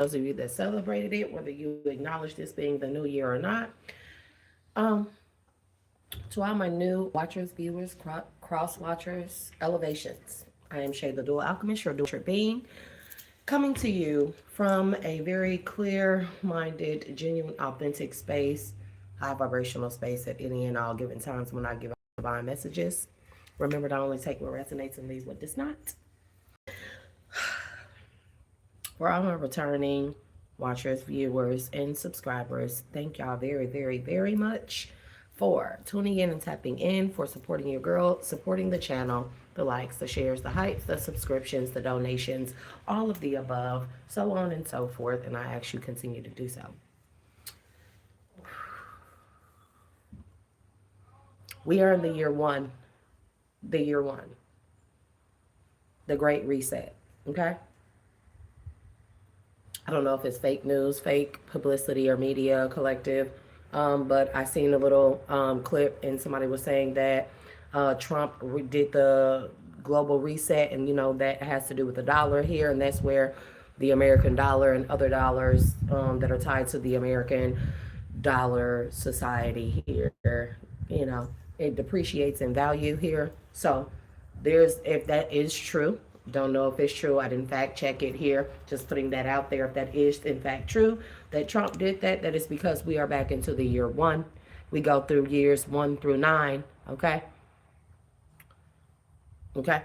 those of you that celebrated it, whether you acknowledge this being the new year or not. Um, to all my new watchers, viewers, cross watchers, elevations. I am Shay the Dual Alchemist, your dual being, coming to you from a very clear minded, genuine, authentic space, high vibrational space at any and all given times when I give divine messages. Remember to only take what resonates and leave what does not. For all my returning watchers, viewers, and subscribers, thank y'all very, very, very much for tuning in and tapping in, for supporting your girl, supporting the channel, the likes, the shares, the hypes, the subscriptions, the donations, all of the above, so on and so forth. And I ask you continue to do so. We are in the year one, the great reset. Okay. I don't know if it's fake news, fake publicity, or media collective, but I seen a little clip and somebody was saying that Trump did the global reset, and that has to do with the dollar here, and that's where the American dollar and other dollars that are tied to the American dollar society here, it depreciates in value here. So if that is true, don't know if it's true. I didn't fact check it here. Just putting that out there. If that is in fact true, that Trump did that, that is because we are back into the year one. We go through years 1 through 9. Okay. Okay.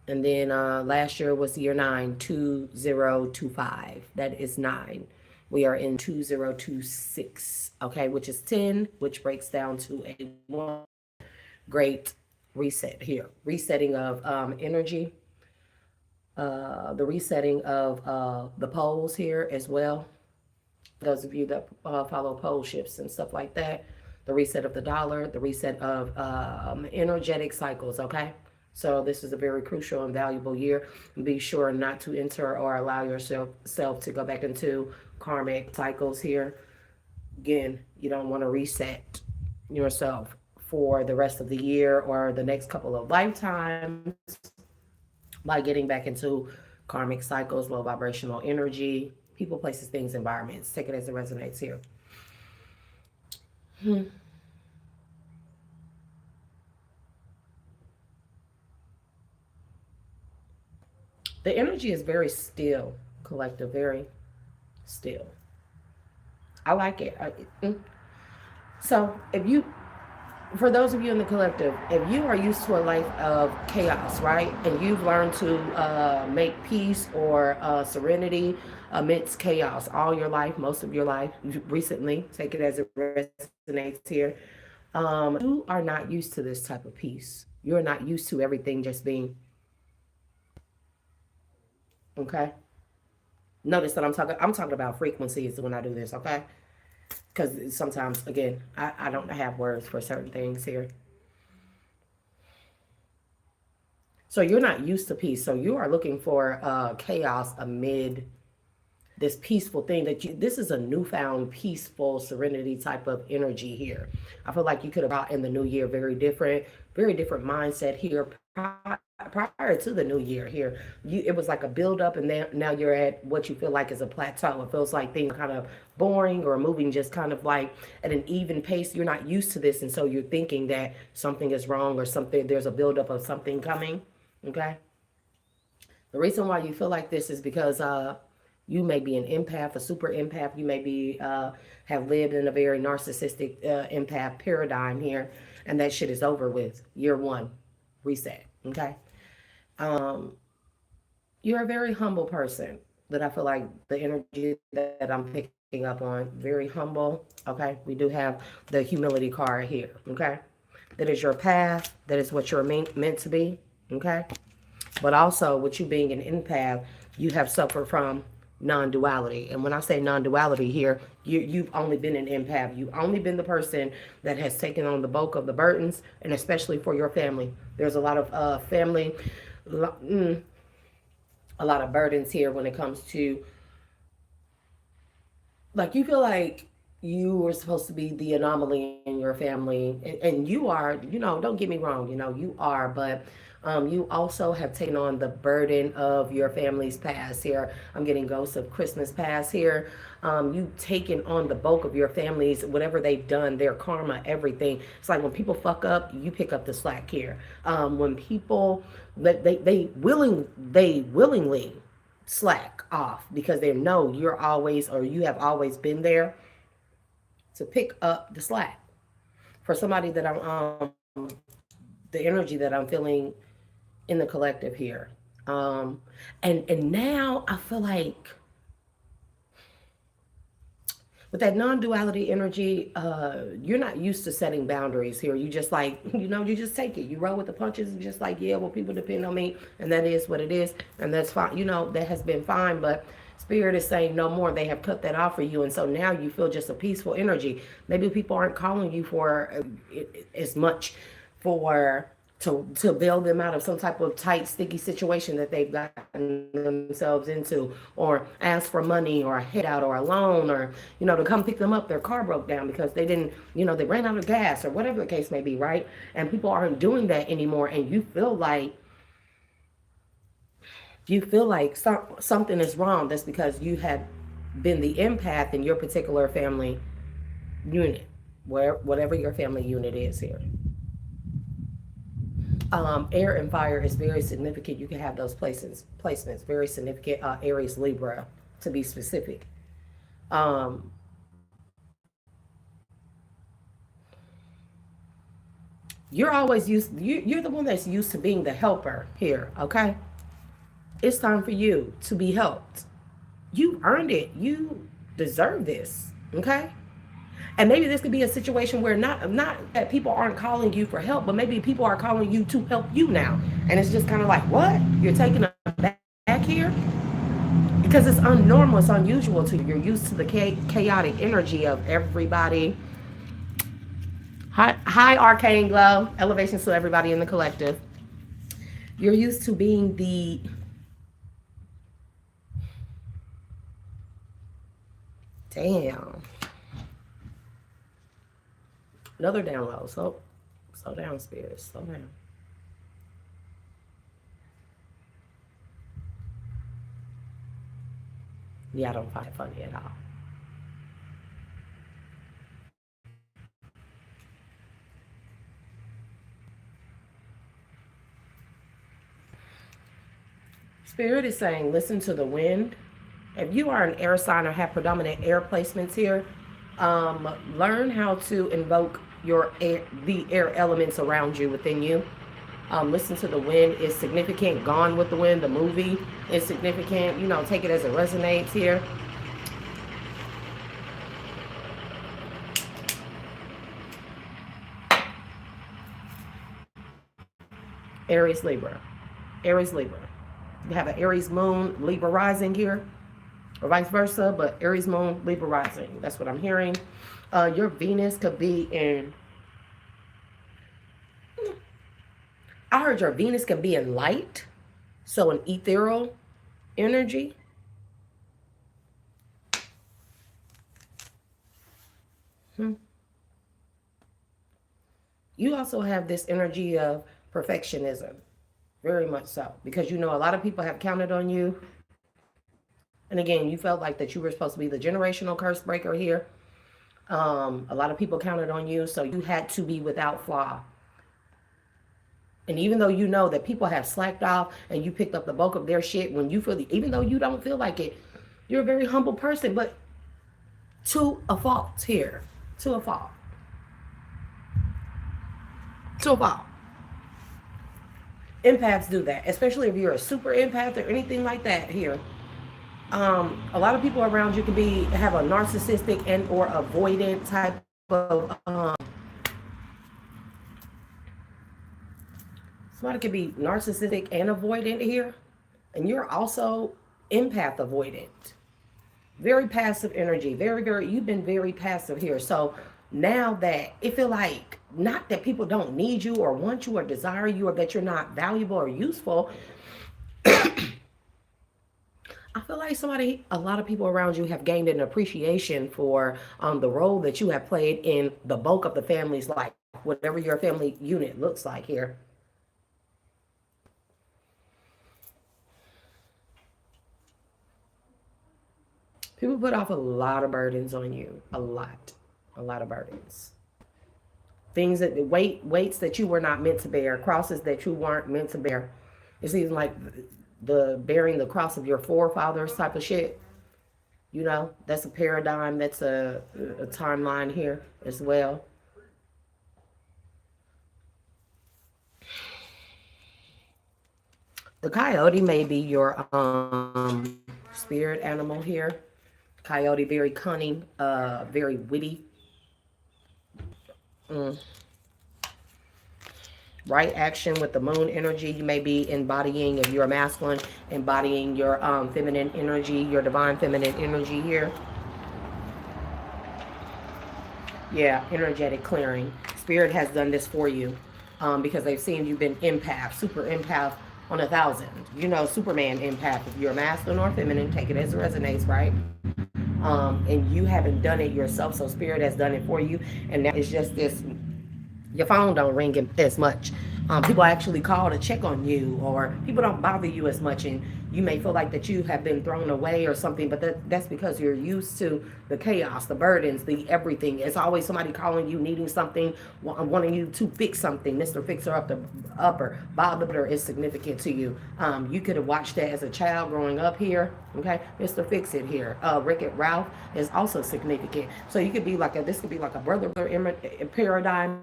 And then last year was year 9, 2025. That is 9. We are in 2026. Okay, which is 10, which breaks down to a one great reset here. Resetting of energy. The resetting of the poles here as well. Those of you that follow pole shifts and stuff like that. The reset of the dollar, the reset of energetic cycles, okay? So this is a very crucial and valuable year. Be sure not to enter or allow yourself to go back into karmic cycles here. Again, you don't want to reset yourself for the rest of the year or the next couple of lifetimes by getting back into karmic cycles, low vibrational energy, people, places, things, environments. Take it as it resonates here. The energy is very still, collective, very still. I like it. So for those of you in the collective, if you are used to a life of chaos, right, and you've learned to make peace or serenity amidst chaos all your life, most of your life, recently, take it as it resonates here, you are not used to this type of peace. You're not used to everything just being, okay? Notice that I'm talking about frequencies when I do this, okay? Because sometimes, again, I don't have words for certain things here. So you're not used to peace. So you are looking for chaos amid this peaceful thing this is a newfound peaceful serenity type of energy here. I feel like you could have brought in the new year very different mindset here prior to the new year here. It was like a build up, and then now you're at what you feel like is a plateau. It feels like things are kind of boring or moving just kind of like at an even pace. You're not used to this, and so you're thinking that something is wrong or something, there's a build up of something coming. Okay. The reason why you feel like this is because you may be an empath, a super empath. You may be have lived in a very narcissistic empath paradigm here, and that shit is over with. Year one, reset. Okay. You're a very humble person. That I feel like the energy that I'm picking up on, very humble. Okay. We do have the humility card here. Okay. That is your path. That is what you're meant to be. Okay. But also, with you being an empath, you have suffered from non-duality. And when I say non-duality here, you've only been an empath. You've only been the person that has taken on the bulk of the burdens, and especially for your family. There's a lot of family, a lot of burdens here when it comes to, like, you feel like you were supposed to be the anomaly in your family, and you are, don't get me wrong, you are, but you also have taken on the burden of your family's past here. I'm getting ghosts of Christmas past here. You've taken on the bulk of your family's, whatever they've done, their karma, everything. It's like when people fuck up, you pick up the slack here. When people, they willingly slack off because they know you're always, or you have always been there to pick up the slack. For somebody that the energy that I'm feeling in the collective here. And now I feel like with that non-duality energy, you're not used to setting boundaries here. You just like, you just take it. You roll with the punches and just like, yeah, well, people depend on me, and that is what it is, and that's fine. That has been fine, but Spirit is saying no more. They have cut that off for you, and so now you feel just a peaceful energy. Maybe people aren't calling you for as much for to bail them out of some type of tight, sticky situation that they've gotten themselves into, or ask for money or a handout or a loan, or to come pick them up. Their car broke down because they didn't, they ran out of gas or whatever the case may be, right? And people aren't doing that anymore, and you feel like something is wrong. That's because you have been the empath in your particular family unit, whatever your family unit is here. Air and fire is very significant. You can have those placements very significant. Aries, Libra, to be specific. Um, you're always you're the one that's used to being the helper here. Okay, it's time for you to be helped. You earned it. You deserve this. Okay. And maybe this could be a situation where not that people aren't calling you for help, but maybe people are calling you to help you now. And it's just kind of like, what? You're taking a back here? Because it's unnormal, it's unusual to you. You're used to the chaotic energy of everybody. Hi, Arcane Glow. Elevations to everybody in the collective. You're used to being the damn. Another download. Slow down, spirits. Slow down. Yeah, I don't find it funny at all. Spirit is saying, listen to the wind. If you are an air sign or have predominant air placements here, learn how to invoke the air elements around you, within you. Listen to the wind is significant. Gone with the Wind, the movie, is significant. Take it as it resonates here. Aries, Libra. Aries, Libra. You have an Aries moon, Libra rising here, or vice versa, but Aries moon, Libra rising. That's what I'm hearing. Your Venus could be in, I heard your Venus can be in light, so an ethereal energy. You also have this energy of perfectionism, very much so, because a lot of people have counted on you. And again, you felt like that you were supposed to be the generational curse breaker here. A lot of people counted on you, so you had to be without flaw. And even though you know that people have slacked off and you picked up the bulk of their shit, when you even though you don't feel like it, you're a very humble person, but to a fault here. To a fault. To a fault. Empaths do that, especially if you're a super empath or anything like that here. A lot of people around you could have a narcissistic and or avoidant type of somebody could be narcissistic and avoidant here, and you're also empath avoidant. Very passive energy. You've been very passive here. So now that it feel like, not that people don't need you or want you or desire you or that you're not valuable or useful, I feel like a lot of people around you have gained an appreciation for the role that you have played in the bulk of the family's life, whatever your family unit looks like here. People put off a lot of burdens on you, a lot of burdens. Things that weights that you were not meant to bear, crosses that you weren't meant to bear. It's even like the bearing the cross of your forefathers type of shit. You know, that's a paradigm. That's a timeline here as well. The coyote may be your spirit animal here. Coyote, very cunning, very witty. Mm. Right action with the moon energy. You may be embodying, if you're a masculine, embodying your feminine energy, your divine feminine energy here. Yeah, energetic clearing. Spirit has done this for you because they've seen you've been empath, super empath on 1,000. You know, Superman empath. If you're masculine or feminine, take it as it resonates, right? And you haven't done it yourself, so Spirit has done it for you. And now it's just this, your phone don't ring as much. People actually call to check on you, or people don't bother you as much, and you may feel like that you have been thrown away or something, but that's because you're used to the chaos, the burdens, the everything. It's always somebody calling you, needing something, wanting you to fix something. Mr. Fixer up the upper, Bob the Builder is significant to you. You could have watched that as a child growing up here. Okay, Mr. Fix It here. Rick and Ralph is also significant. So you could be like this could be like a brother paradigm.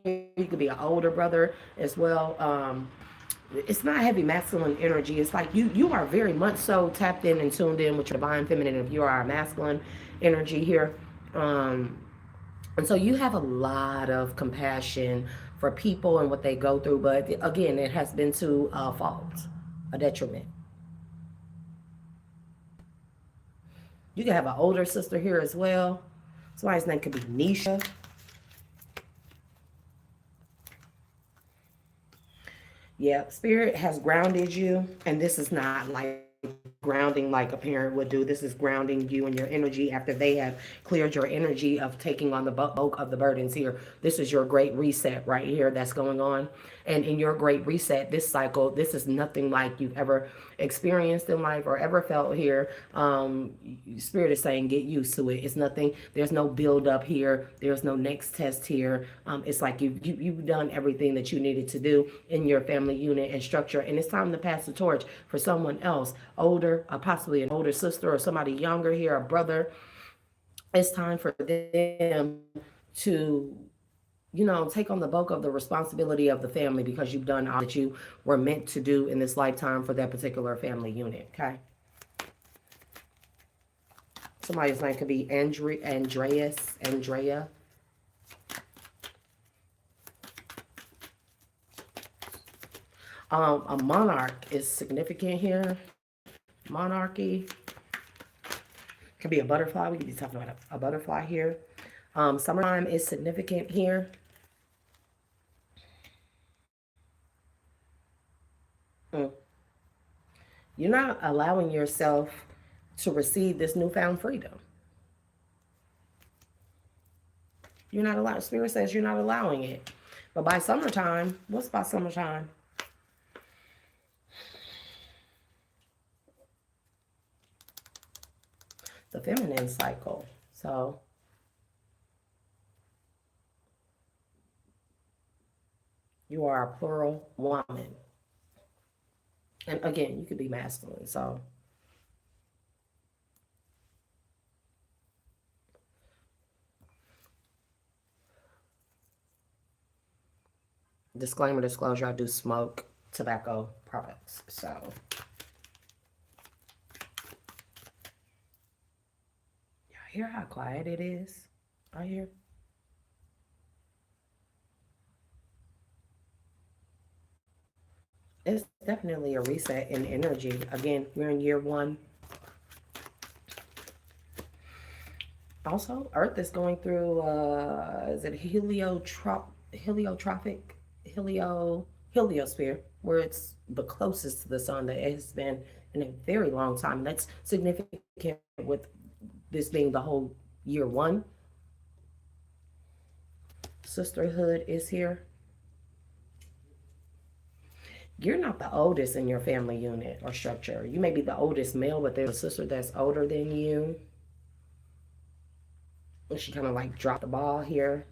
You could be an older brother as well. It's not heavy masculine energy. It's like you are very much so tapped in and tuned in with your divine feminine if you are a masculine energy here. And so you have a lot of compassion for people and what they go through, but again, it has been to a fault, a detriment. You can have an older sister here as well. Somebody's name could be Nisha. Yeah, spirit has grounded you, and this is not like grounding like a parent would do. This is grounding you and your energy after they have cleared your energy of taking on the bulk of the burdens here. This is your great reset right here that's going on. And in your great reset, this cycle, this is nothing like you've ever experienced in life or ever felt here. Spirit is saying get used to it. It's nothing, there's no build up here. There's no next test here. It's like you've done everything that you needed to do in your family unit and structure. And it's time to pass the torch for someone else, older, possibly an older sister or somebody younger here, a brother. It's time for them to, you know, take on the bulk of the responsibility of the family because you've done all that you were meant to do in this lifetime for that particular family unit. Okay. Somebody's name could be Andrea. A monarch is significant here. Monarchy could be a butterfly. We could be talking about a butterfly here. Summertime is significant here. Mm. You're not allowing yourself to receive this newfound freedom. You're not allowing, Spirit says you're not allowing it. But by summertime, what's by summertime? The feminine cycle. So you are a plural woman. And again, you could be masculine. So disclaimer, disclosure, I do smoke tobacco products. So y'all hear how quiet it is out here? It's definitely a reset in energy. Again, we're in year one. Also, Earth is going through, is it heliosphere, where it's the closest to the sun that it has been in a very long time. That's significant with this being the whole year one. Sisterhood is here. You're not the oldest in your family unit or structure. You may be the oldest male, but there's a sister that's older than you. And she kind of like dropped the ball here.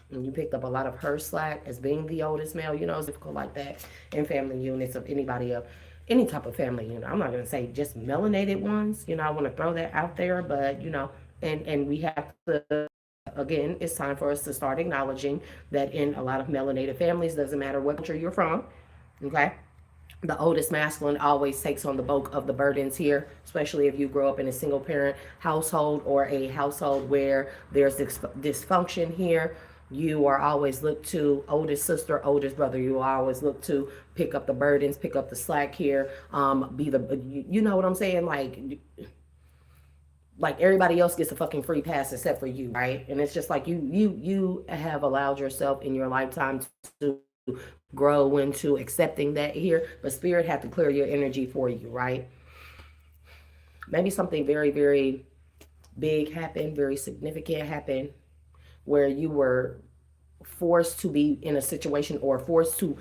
And you picked up a lot of her slack as being the oldest male. You know, it's difficult like that in family units of anybody of any type of family unit. I'm not going to say just melanated ones. You know, I want to throw that out there, but, you know, and we have to, again, it's time for us to start acknowledging that in a lot of melanated families, doesn't matter what country you're from, okay? The oldest masculine always takes on the bulk of the burdens here, especially if you grow up in a single parent household or a household where there's dysfunction here. You are always looked to, oldest sister, oldest brother. You are always look to pick up the burdens, pick up the slack here. Be the, you know what I'm saying? Like everybody else gets a fucking free pass except for you, right? And it's just like you have allowed yourself in your lifetime to grow into accepting that here, but spirit had to clear your energy for you, right? Maybe something very, very big happened, very significant happened, where you were forced to be in a situation, or forced to,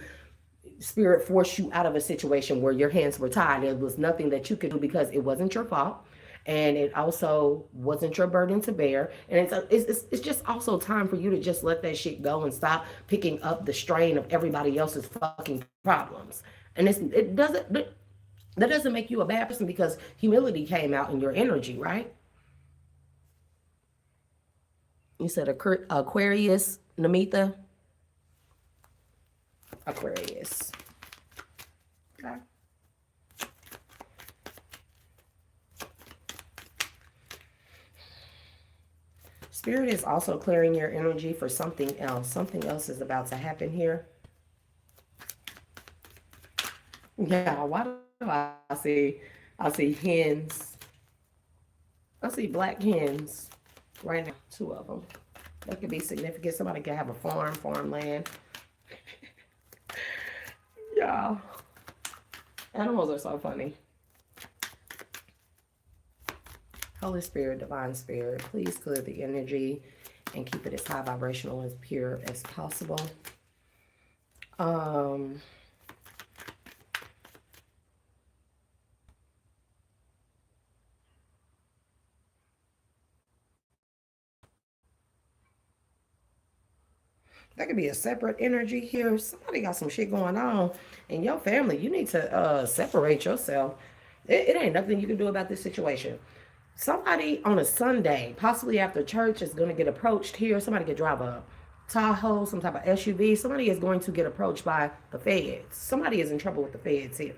spirit forced you out of a situation where your hands were tied. There was nothing that you could do because it wasn't your fault. And it also wasn't your burden to bear. And it's just also time for you to just let that shit go and stop picking up the strain of everybody else's fucking problems. And that doesn't make you a bad person, because humility came out in your energy, right? You said Aquarius, Namita? Aquarius. Okay. Spirit is also clearing your energy for something else. Something else is about to happen here. Yeah, why do I see hens. I see black hens right now, 2 of them. That could be significant. Somebody could have a farmland. Yeah. Animals are so funny. Holy Spirit, Divine Spirit, please clear the energy and keep it as high vibrational and pure as possible. That could be a separate energy here. Somebody got some shit going on in your family. You need to separate yourself. It ain't nothing you can do about this situation. Somebody on a Sunday, possibly after church, is going to get approached here. Somebody could drive a Tahoe, some type of SUV. Somebody is going to get approached by the feds. Somebody is in trouble with the feds here.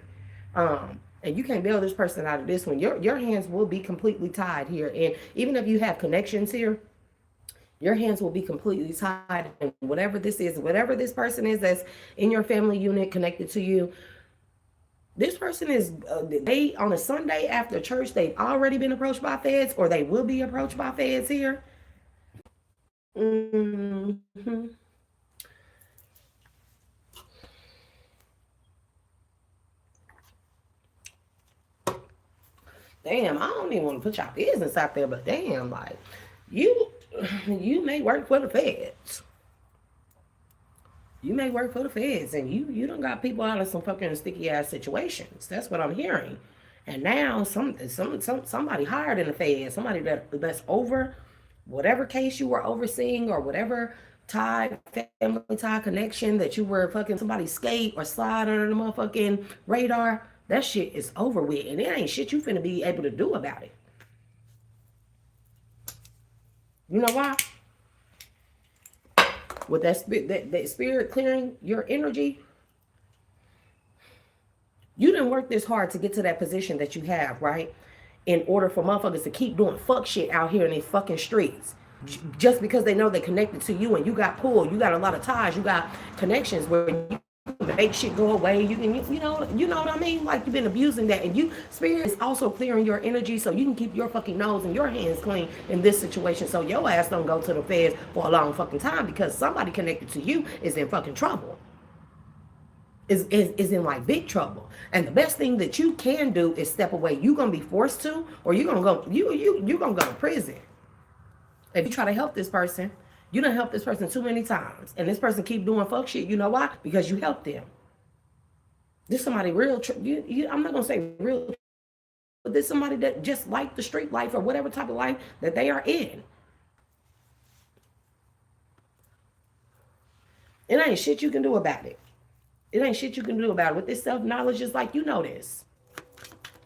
And you can't bail this person out of this one. Your hands will be completely tied here. And even if you have connections here, your hands will be completely tied. And whatever this is, whatever this person is that's in your family unit connected to you, this person is, they on a Sunday after church, they've already been approached by feds, or they will be approached by feds here. Mm-hmm. Damn, I don't even want to put your business out there, but damn, like, you may work for the feds. You may work for the feds, and you don't got people out of some fucking sticky ass situations. That's what I'm hearing. And now somebody hired in the feds, somebody that's over whatever case you were overseeing, or whatever family tie connection that you were fucking somebody skate or slide under the motherfucking radar. That shit is over with, and it ain't shit you finna be able to do about it. You know why? With that spirit clearing your energy, you didn't work this hard to get to that position that you have, right? In order for motherfuckers to keep doing fuck shit out here in these fucking streets. Just because they know they connected to you and you got pulled, you got a lot of ties, you got connections where you make shit go away. You know what I mean? Like, you've been abusing that, and you spirit is also clearing your energy so you can keep your fucking nose and your hands clean in this situation, so your ass don't go to the feds for a long fucking time because somebody connected to you is in fucking trouble. is in like big trouble. And the best thing that you can do is step away. You're gonna be forced to, or you're gonna go you're gonna go to prison. If you try to help this person, you done helped this person too many times, and this person keep doing fuck shit. You know why? Because you helped them. This somebody real. I'm not gonna say real, but this somebody that just like the street life or whatever type of life that they are in. It ain't shit you can do about it. It ain't shit you can do about it. With this self-knowledge, it's like you know this.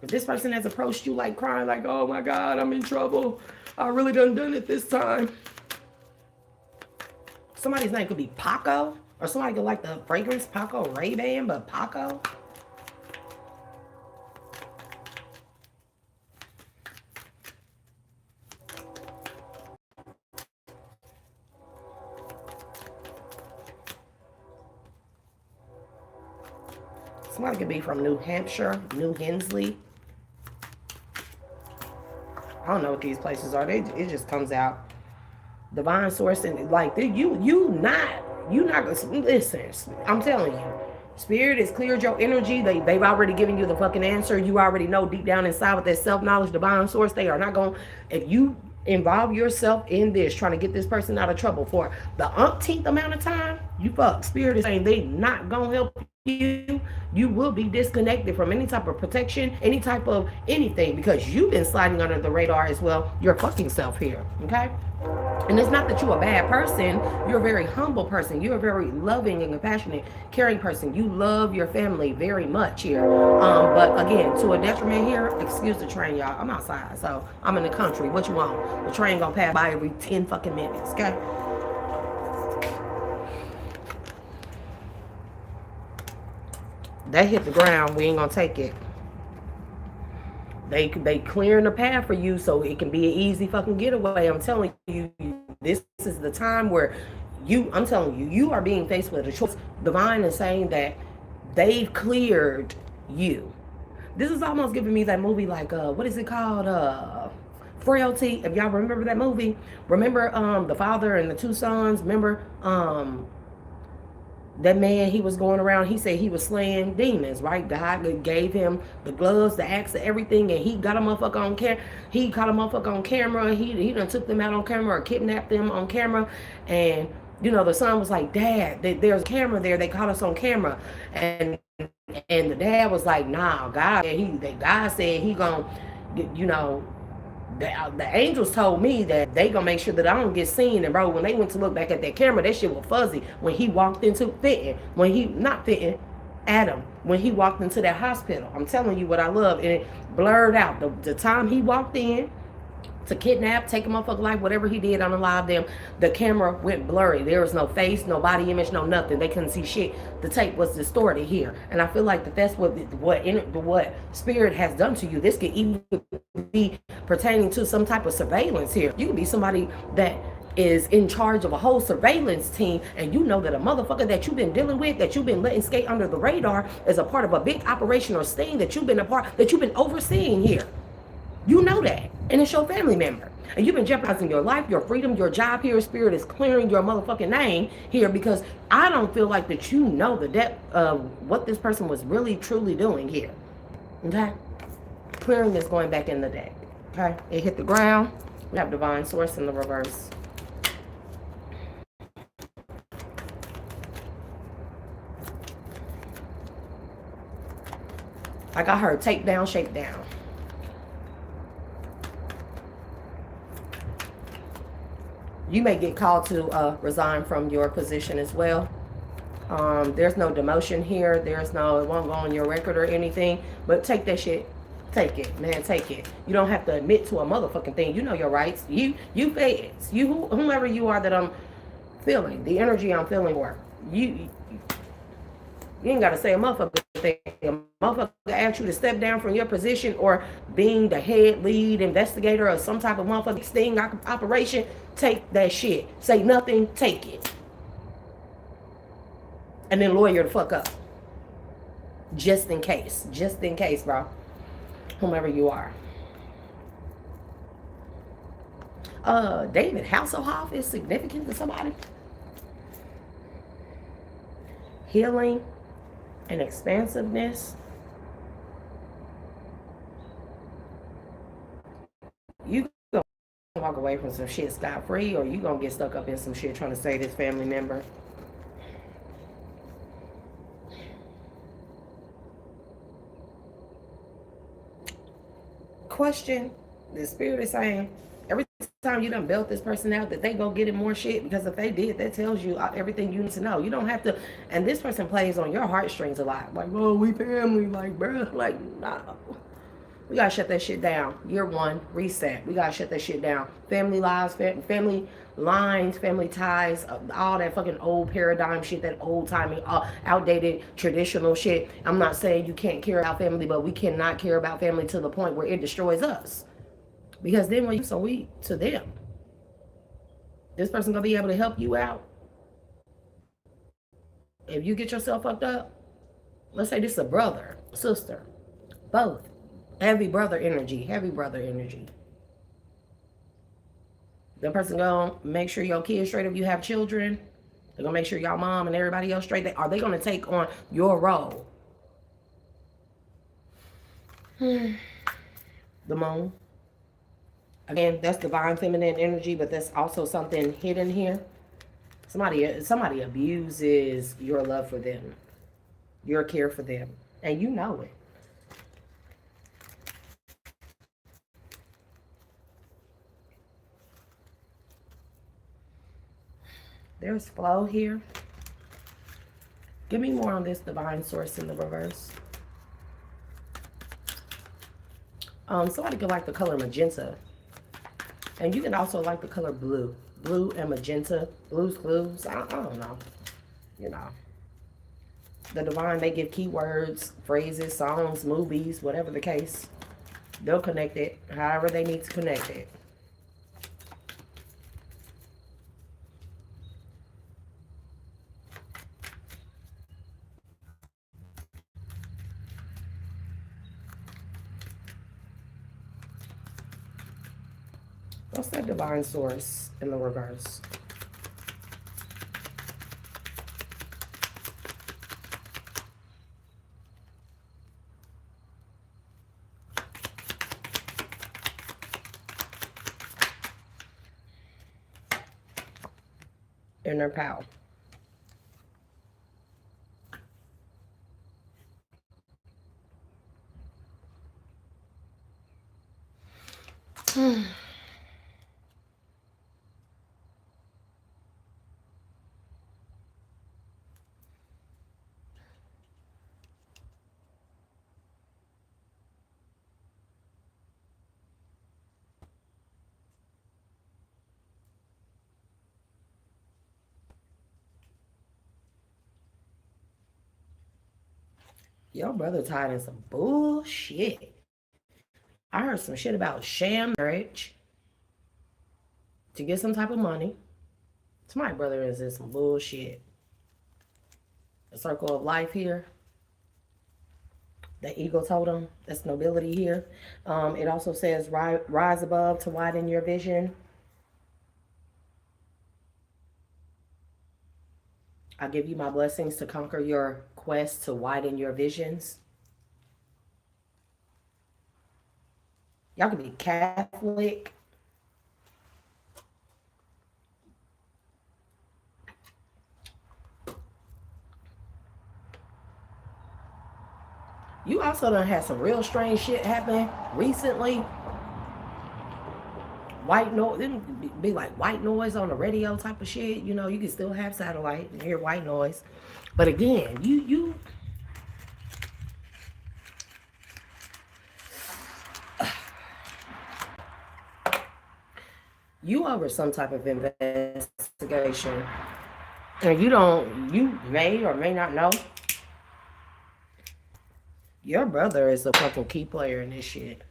If this person has approached you like crying, like, oh my God, I'm in trouble. I really done it this time. Somebody's name could be Paco, or somebody could like the fragrance Paco Ray-Ban, but Paco. Somebody could be from New Hampshire, New Hensley. I don't know what these places are. It just comes out. Divine source, and like you not listen. I'm telling you, spirit has cleared your energy. They've already given you the fucking answer. You already know deep down inside with that self-knowledge, divine source, they are not going. If you involve yourself in this, trying to get this person out of trouble for the umpteenth amount of time, you fuck. Spirit is saying they not gonna help you. You will be disconnected from any type of protection, any type of anything, because you've been sliding under the radar as well. Your fucking self here, okay? And it's not that you're a bad person. You're a very humble person. You're a very loving and compassionate, caring person. You love your family very much here. But again, to a detriment here, excuse the train, y'all. I'm outside, so I'm in the country. What you want? The train gonna pass by every 10 fucking minutes, okay? That hit the ground. We ain't gonna take it. They clearing the path for you so it can be an easy fucking getaway. I'm telling you, this is the time where I'm telling you, you are being faced with a choice. Divine is saying that they've cleared you. This is almost giving me that movie like, what is it called? Frailty. If y'all remember that movie. Remember the father and the two sons? Remember that man, he was going around, he said he was slaying demons, right? God gave him the gloves, the axe, everything, and he got a motherfucker on camera. He caught a motherfucker on camera. He done took them out on camera or kidnapped them on camera. And, you know, the son was like, Dad, there's a camera there. They caught us on camera. And the dad was like, nah, God said he gonna, you know, the angels told me that they gonna make sure that I don't get seen. And bro, when they went to look back at that camera, that shit was fuzzy. When he walked into Adam, when he walked into that hospital, I'm telling you what I love, and it blurred out the time he walked in to kidnap, take a motherfucker life, whatever he did, unalive them, the camera went blurry. There was no face, no body image, no nothing. They couldn't see shit. The tape was distorted here. And I feel like that's what spirit has done to you. This could even be pertaining to some type of surveillance here. You could be somebody that is in charge of a whole surveillance team, and you know that a motherfucker that you've been dealing with, that you've been letting skate under the radar, is a part of a big operation or sting that you've been overseeing here. You know that. And it's your family member. And you've been jeopardizing your life, your freedom, your job here. Spirit is clearing your motherfucking name here, because I don't feel like that you know the depth of what this person was really, truly doing here. Okay? Clearing is going back in the deck. Okay? It hit the ground. We have divine source in the reverse. Like I heard, take down, shake down. You may get called to resign from your position as well. There's no demotion here. It won't go on your record or anything. But take that shit. Take it, man. Take it. You don't have to admit to a motherfucking thing. You know your rights. You feds. Whomever you are that I'm feeling. The energy I'm feeling for. You ain't got to say a motherfucker thing. A motherfucker ask you to step down from your position or being the head lead investigator or some type of motherfucking sting operation. Take that shit. Say nothing. Take it. And then lawyer the fuck up. Just in case. Just in case, bro. Whomever you are. David Hasselhoff is significant to somebody. Healing. and expansiveness, you gonna walk away from some shit scot free, or you gonna get stuck up in some shit trying to save this family member. Question: the spirit is saying every time you done built this person out, that they go get it more shit, because if they did, that tells you everything you need to know. You don't have to. And this person plays on your heartstrings a lot. Like, oh, we family, like, bro, like, nah. We gotta shut that shit down. Year one, reset. We gotta shut that shit down. Family lives, family lines, family ties, all that fucking old paradigm shit, that old timey, outdated traditional shit. I'm not saying you can't care about family, but we cannot care about family to the point where it destroys us. Because then when you so weak to them, this person gonna be able to help you out. If you get yourself fucked up, let's say this is a brother, sister, both. Heavy brother energy, heavy brother energy. The person gonna make sure your kids straight if you have children. They're gonna make sure your mom and everybody else straight. Are they gonna take on your role? The moon. Again, that's divine feminine energy, but that's also something hidden here. Somebody abuses your love for them, your care for them, and you know it. There's flow here. Give me more on this divine source in the reverse. Somebody could like the color magenta. And you can also like the color blue. Blue and magenta. Blue's clues. I don't know. You know. The divine, they give keywords, phrases, songs, movies, whatever the case. They'll connect it however they need to connect it. What's that divine source in the reverse? Inner power. Your brother tied in some bullshit. I heard some shit about sham marriage to get some type of money. So my brother is in some bullshit. The circle of life here. The ego totem. That's nobility here. It also says rise above to widen your vision. I give you my blessings to conquer your quest to widen your visions. Y'all can be Catholic. You also done had some real strange shit happen recently. White noise, it be like white noise on the radio type of shit. You know, you can still have satellite and hear white noise. But again, you over some type of investigation. And you may or may not know, your brother is a fucking key player in this shit.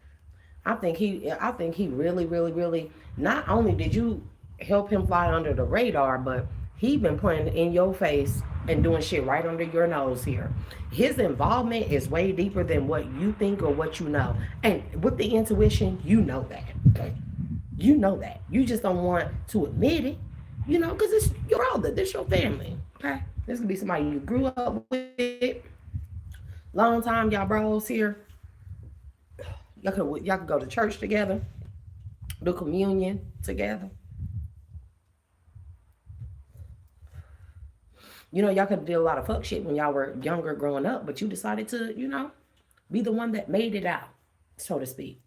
I think he really, really, really, not only did you help him fly under the radar, but he been playing in your face and doing shit right under your nose here. His involvement is way deeper than what you think or what you know. And with the intuition, you know that. Okay? You know that. You just don't want to admit it, you know, because it's your older. This your family. Okay? This could be somebody you grew up with. Long time, y'all bros here. Y'all could go to church together, do communion together. You know, y'all could do a lot of fuck shit when y'all were younger growing up, but you decided to, be the one that made it out, so to speak.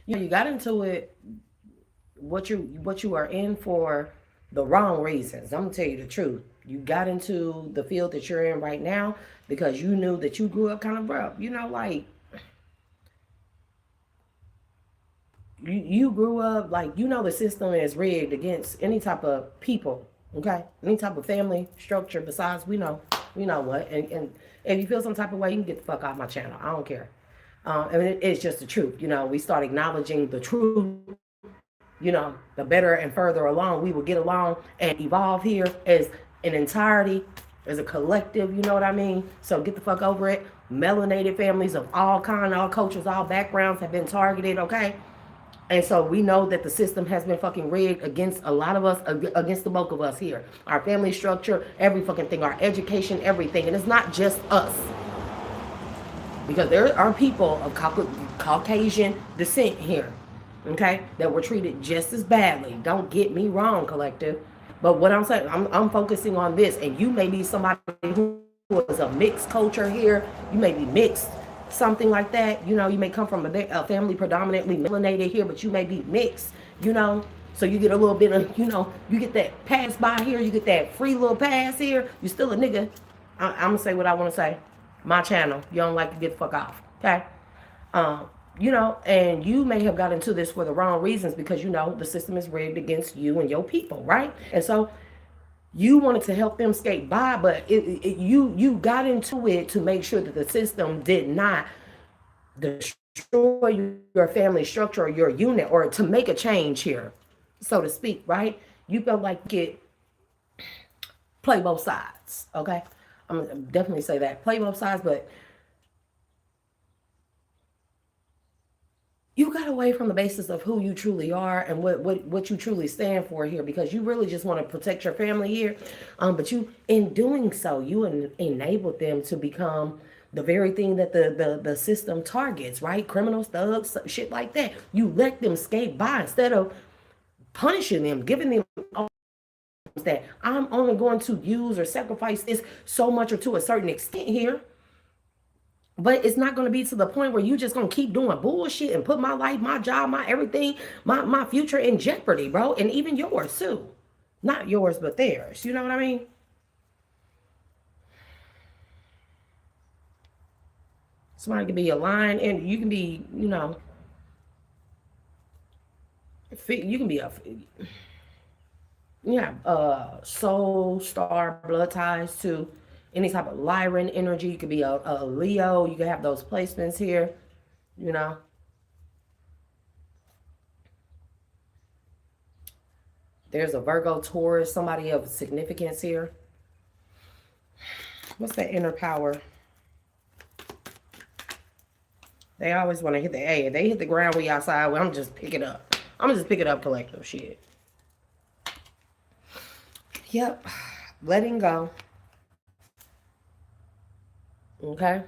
You got into it what you are in for the wrong reasons. I'm gonna tell you the truth. You got into the field that you're in right now because you knew that you grew up kind of rough. Like you grew up like the system is rigged against any type of people, okay? Any type of family structure besides we know what. And if you feel some type of way, you can get the fuck off my channel. I don't care. I mean, it's just the truth. We start acknowledging the truth, the better and further along we will get along and evolve here as an entirety, as a collective, you know what I mean? So get the fuck over it. Melanated families of all kind, all cultures, all backgrounds have been targeted, okay? And so we know that the system has been fucking rigged against a lot of us, against the bulk of us here. Our family structure, every fucking thing, our education, everything. And it's not just us. Because there are people of Caucasian descent here, okay, that were treated just as badly. Don't get me wrong, collective. But what I'm saying, I'm focusing on this. And you may be somebody who is a mixed culture here. You may be mixed, something like that. You may come from a family predominantly melanated here, but you may be mixed. So you get a little bit of, you get that pass by here. You get that free little pass here. You still a nigga. I'm going to say what I want to say. My channel. You don't like to get the fuck off. Okay? And you may have got into this for the wrong reasons because the system is rigged against you and your people, right? And so you wanted to help them skate by, but you got into it to make sure that the system did not destroy your family structure or your unit, or to make a change here, so to speak, right? You felt like you could play both sides, okay? I'm gonna definitely say that. Play both sides, but you got away from the basis of who you truly are and what you truly stand for here, because you really just want to protect your family here. But you, in doing so, you enabled them to become the very thing that the system targets, right? Criminals, thugs, shit like that. You let them skate by instead of punishing them, giving them that I'm only going to use or sacrifice this so much or to a certain extent here. But it's not going to be to the point where you just going to keep doing bullshit and put my life, my job, my everything, my future in jeopardy, bro. And even yours too. Not yours, but theirs. You know what I mean? Somebody can be a lion and you can be, you can be soul, star, blood ties to any type of Lyran energy. You could be a Leo. You could have those placements here, you know. There's a Virgo, Taurus, somebody of significance here. What's that inner power? They always want to hit the A. If they hit the ground we outside, well, I'm just pick it up. I'm gonna just pick it up, collective shit. Yep. Letting go. Okay.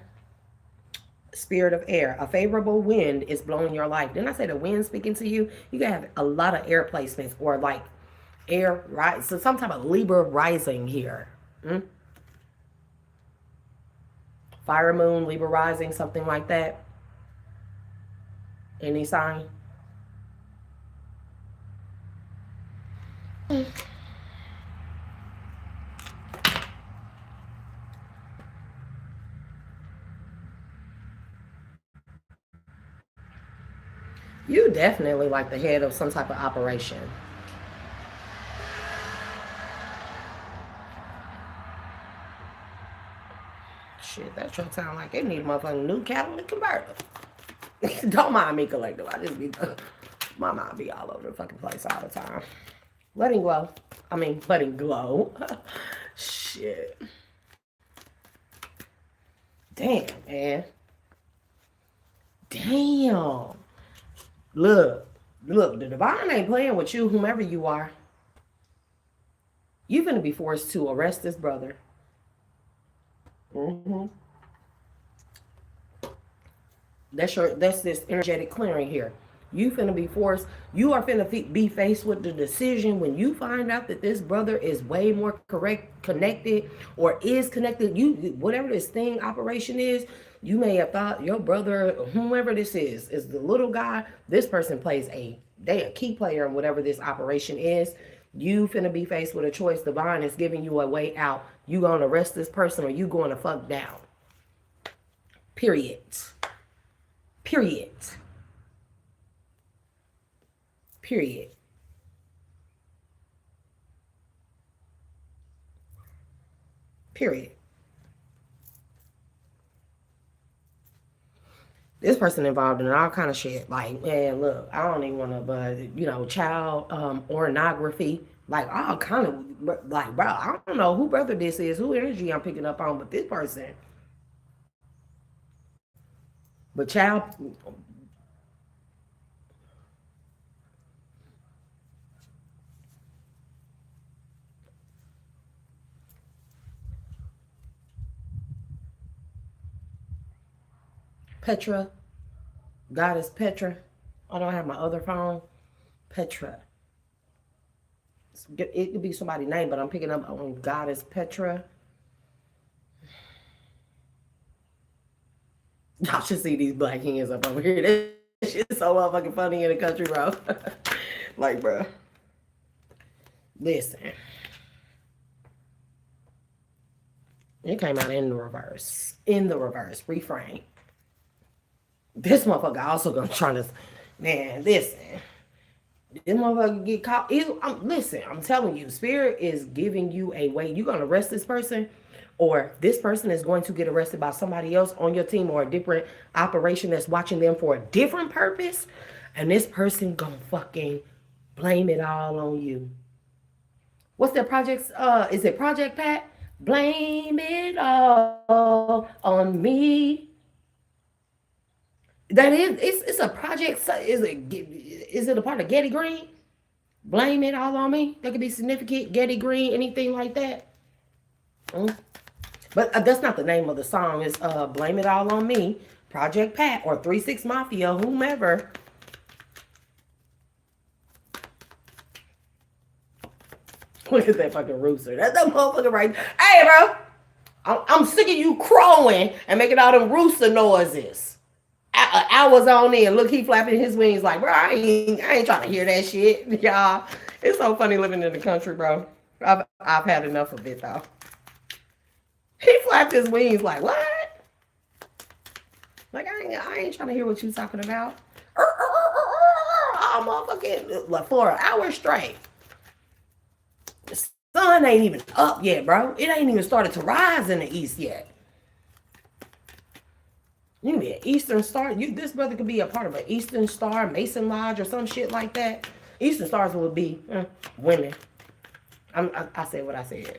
Spirit of air. A favorable wind is blowing your life. Didn't I say the wind speaking to you? You can have a lot of air placements or like air rise. So some type of Libra rising here. Fire moon, Libra rising, something like that. Any sign? You definitely like the head of some type of operation. Shit, that truck sound like it need a motherfucking new catalytic converter. Don't mind me, collective. I just be my mind be all over the fucking place all the time. Letting glow. I mean, letting glow. Shit. Damn, man. Damn. Look, look, the divine ain't playing with you, whomever you are. You're gonna be forced to arrest this brother. Mm-hmm. That's this energetic clearing here. You finna be forced. You are finna be faced with the decision when you find out that this brother is way more correct, connected, or is connected. You whatever this thing operation is, you may have thought your brother, whomever this is the little guy. This person plays a key player in whatever this operation is. You finna be faced with a choice. Divine is giving you a way out. You gonna arrest this person or you going to fuck down. Period. Period. Period. Period. This person involved in all kind of shit. Like, man, look, I don't even want to, but child pornography, like all kind of, like, bro, I don't know who brother this is, who energy I'm picking up on, but this person, but child, Petra, goddess Petra. I don't have my other phone. Petra. It could be somebody's name, but I'm picking up on goddess Petra. Y'all should see these black hands up over here. This shit's so motherfucking funny in the country, bro. Like, bro. Listen. It came out in the reverse. In the reverse. Reframe. This motherfucker also gonna try to, man, listen. This motherfucker get caught. Listen, I'm telling you, Spirit is giving you a way. You're gonna arrest this person, or this person is going to get arrested by somebody else on your team or a different operation that's watching them for a different purpose. And this person gonna fucking blame it all on you. What's their projects? Is it Project Pat? Blame it all on me. That is, it's a project. Is it a part of Getty Green? Blame it all on me. That could be significant. Getty Green, anything like that. But that's not the name of the song. It's Blame It All on Me, Project Pat, or 3-6 Mafia, whomever. Look at that fucking rooster. That's that motherfucker right there. Hey, bro. I'm sick of you crowing and making all them rooster noises. Hours on in. Look, he flapping his wings like, bro, I ain't trying to hear that shit, y'all. It's so funny living in the country, bro. I've had enough of it, though. He flapped his wings like, what? Like, I ain't trying to hear what you talking about. Oh, motherfucking, like, for an hour straight. The sun ain't even up yet, bro. It ain't even started to rise in the east yet. You can be an Eastern Star. This brother could be a part of an Eastern Star, Mason Lodge, or some shit like that. Eastern Stars would be women. I said what I said.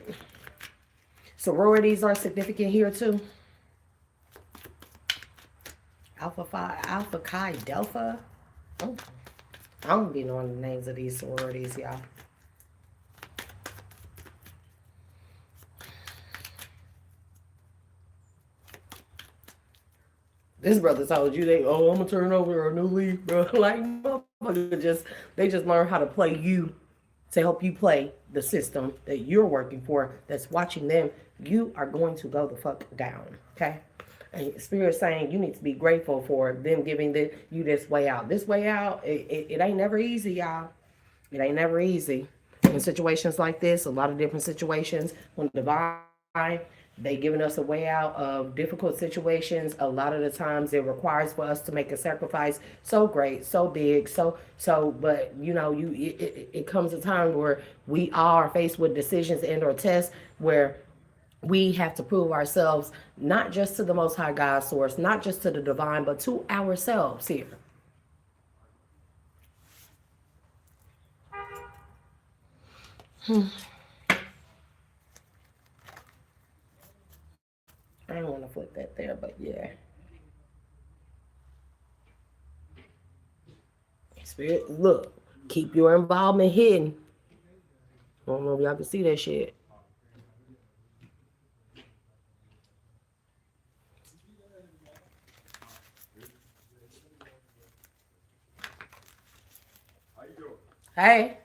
Sororities are significant here too. Alpha Phi, Alpha Chi Delta. Oh, I don't be knowing the names of these sororities, y'all. This brother told you I'm gonna turn over a new leaf, bro. Like, motherfucker, they just learn how to play you to help you play the system that you're working for, that's watching them. You are going to go the fuck down, okay? And Spirit saying you need to be grateful for them giving you this way out. This way out, it ain't never easy, y'all. It ain't never easy. In situations like this, a lot of different situations, when divine, they giving us a way out of difficult situations. A lot of the times it requires for us to make a sacrifice so great, so big, but it comes a time where we are faced with decisions and or tests where we have to prove ourselves, not just to the Most High God source, not just to the divine, but to ourselves here. I don't want to flip that there, but yeah. Spirit, look, keep your involvement hidden. I don't know if y'all can see that shit. Hey.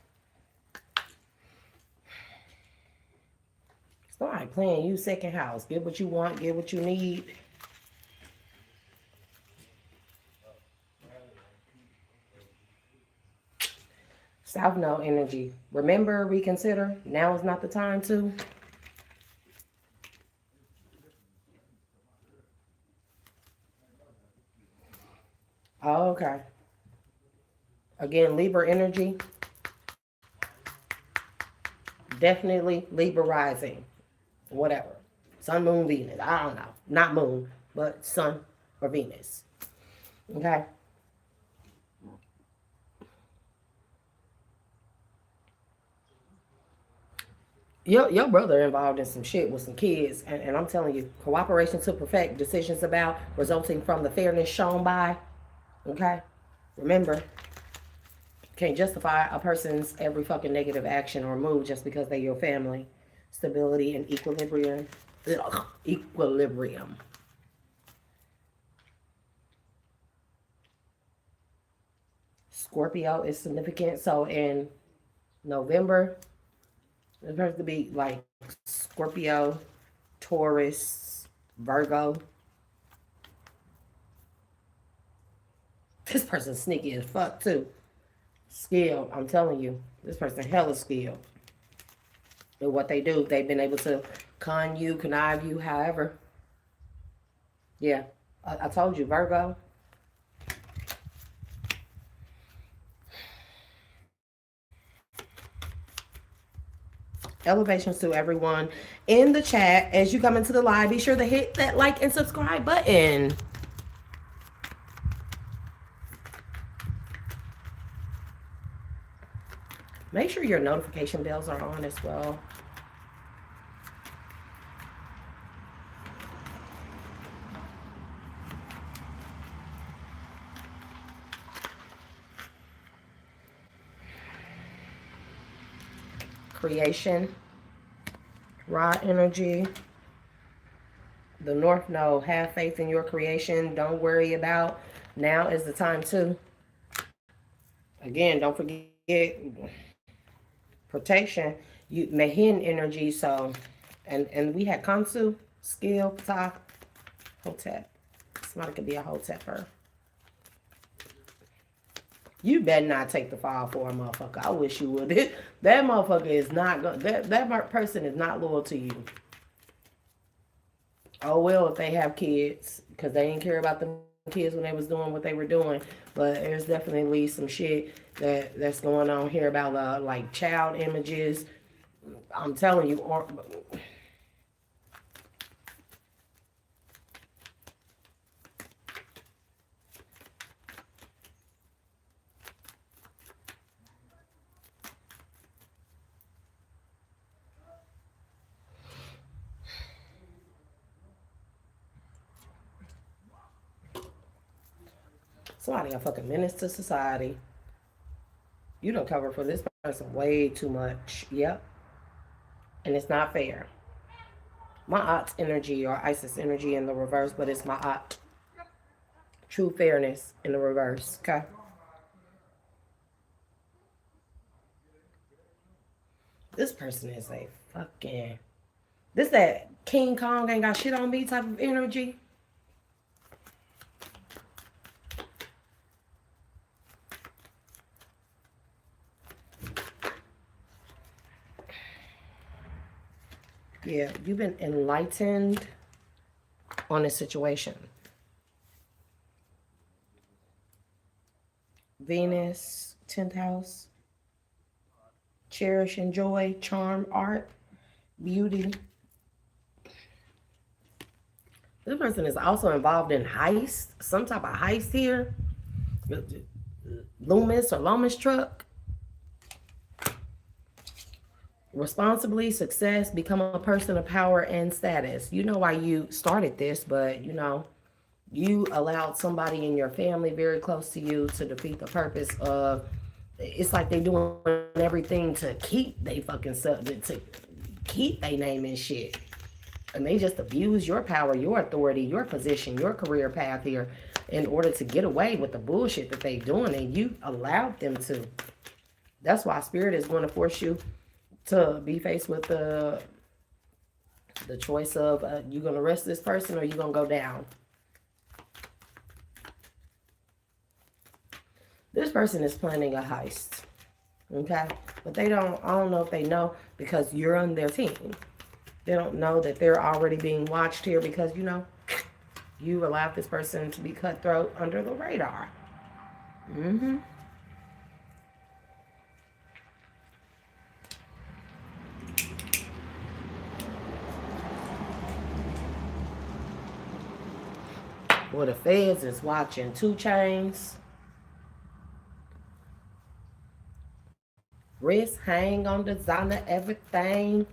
Somebody playing you second house. Get what you want, get what you need. South Node energy. Remember, reconsider. Now is not the time to. Oh, okay. Again, Libra energy. Definitely Libra rising. Whatever. Sun, moon, Venus. I don't know. Not moon, but sun or Venus. Okay. Your brother involved in some shit with some kids, and I'm telling you, cooperation to perfect decisions about resulting from the fairness shown by. Okay, remember, can't justify a person's every fucking negative action or move just because they're your family. Stability and equilibrium. Ugh, equilibrium. Scorpio is significant. So in November, it's supposed to be like Scorpio, Taurus, Virgo. This person's sneaky as fuck too. Skilled, I'm telling you. This person hella skilled. And what they do, they've been able to con you, connive you, however. Yeah. I told you, Virgo. Elevations to everyone in the chat. As you come into the live, be sure to hit that like and subscribe button. Make sure your notification bells are on as well. Creation, raw energy. The North Node, have faith in your creation. Don't worry about. Now is the time to. Again, don't forget protection. You Mahin energy. So, and we had Kansu, skill, Ptah, Hotep. Somebody could be a Hotepper. You better not take the fall for a motherfucker. I wish you would. That motherfucker is not going. That person is not loyal to you. Oh well, if they have kids, because they didn't care about the kids when they was doing what they were doing. But there's definitely some shit that's going on here about like child images. I'm telling you, or somebody a fucking menace to society. You don't cover for this person way too much. Yep. And it's not fair. My aunt's energy or Isis energy in the reverse, but it's my aunt. True fairness in the reverse. Okay. This person is a fucking. This that King Kong ain't got shit on me type of energy. Yeah, you've been enlightened on this situation. Venus, 10th house. Cherish, enjoy, charm, art, beauty. This person is also involved in heist, some type of heist here. Loomis or Loomis truck. Responsibly, success, become a person of power and status. You know why you started this, but you know, You allowed somebody in your family very close to you to defeat the purpose of, it's like they doing everything to keep they fucking subject, to keep they name and shit. And they just abuse your power, your authority, your position, your career path here in order to get away with the bullshit that they doing, and you allowed them to. That's why spirit is going to force you to be faced with the choice of you going to arrest this person or you going to go down. This person is planning a heist. Okay? But I don't know if they know because you're on their team. They don't know that they're already being watched here because, you allowed this person to be cutthroat under the radar. Mm-hmm. Well, the feds is watching 2 Chainz. Wrist hang on designer everything.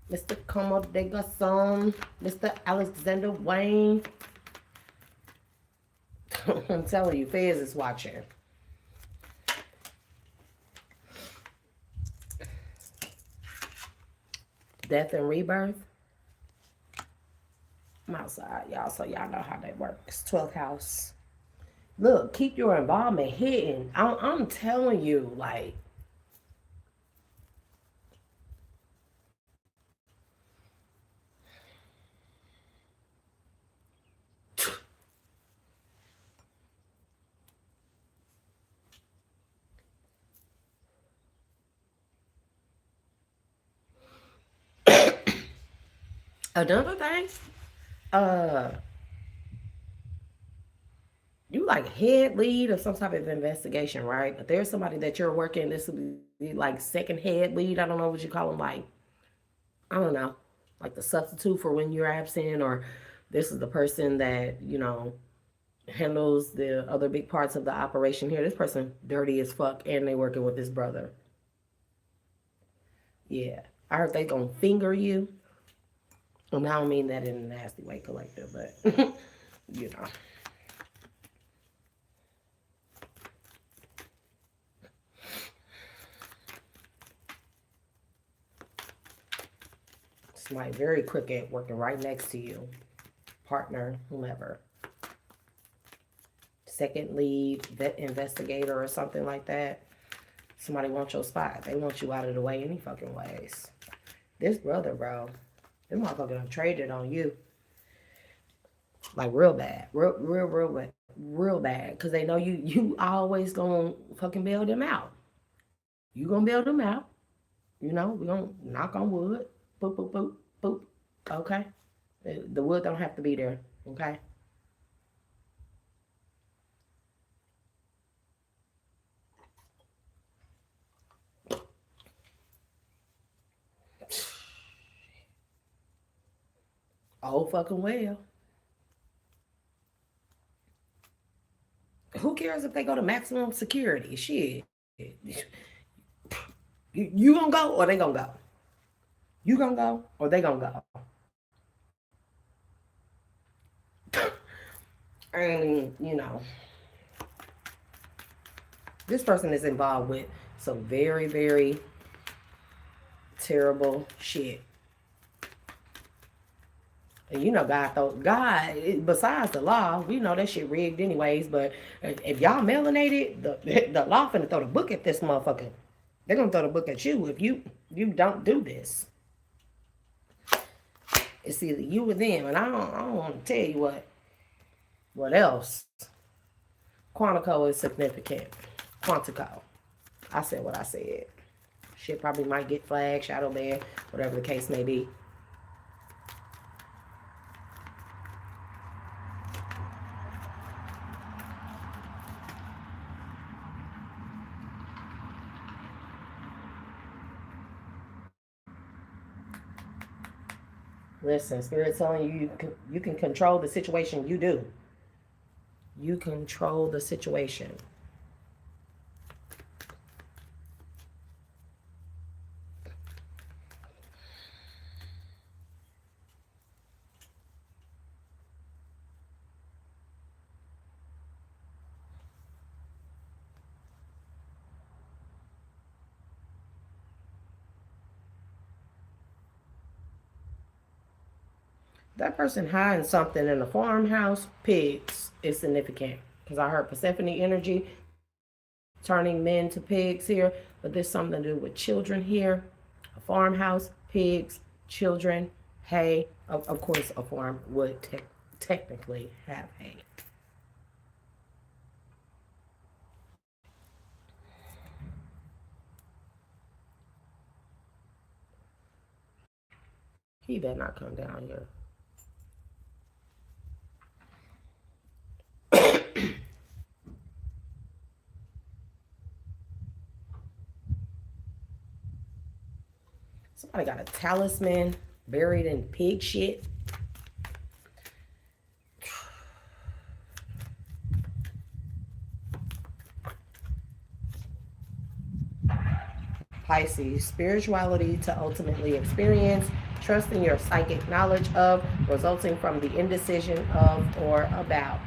Mr. Como de Garçon. Mr. Alexander Wayne. I'm telling you, feds is watching. Death and rebirth. I'm outside, y'all, so y'all know how that works. 12th house. Look, keep your involvement hidden. I'm telling you, like, another thing, uh, you like head lead of some type of investigation, right? But there's somebody that you're working, this would be like second head lead. I don't know what you call them, like, I don't know, like the substitute for when you're absent, or this is the person that, handles the other big parts of the operation here. This person dirty as fuck and they working with his brother. Yeah. I heard they gonna finger you. And I don't mean that in a nasty way, collective, but you know. Somebody very crooked working right next to you. Partner, whomever. Second lead, vet investigator or something like that. Somebody wants your spot. They want you out of the way any fucking ways. This brother, bro, this motherfucker done traded on you. Like real bad. Real bad. Because they know you always gonna fucking bail them out. You gonna bail them out. We gonna knock on wood. Boop, boop, boop, boop. Okay? The wood don't have to be there. Okay? Oh, fucking well. Who cares if they go to maximum security? Shit. You gonna go or they gonna go? You gonna go or they gonna go? I mean, this person is involved with some very, very terrible shit. And God, besides the law, we know that shit rigged anyways, but if y'all melanated, the law finna throw the book at this motherfucker. They're gonna throw the book at you if you don't do this. It's either you or them, and I don't want to tell you what else. Quantico is significant. Quantico. I said what I said. Shit probably might get flagged, shadow banned, whatever the case may be. Listen, Spirit's telling you can control the situation. You do. You control the situation. That person hiding something in a farmhouse. Pigs is significant. Because I heard Persephone energy turning men to pigs here. But there's something to do with children here. A farmhouse, pigs, children, hay. Of course, a farm would technically have hay. He better not come down here. Somebody got a talisman buried in pig shit. Pisces, spirituality to ultimately experience, trusting your psychic knowledge of, resulting from the indecision of or about.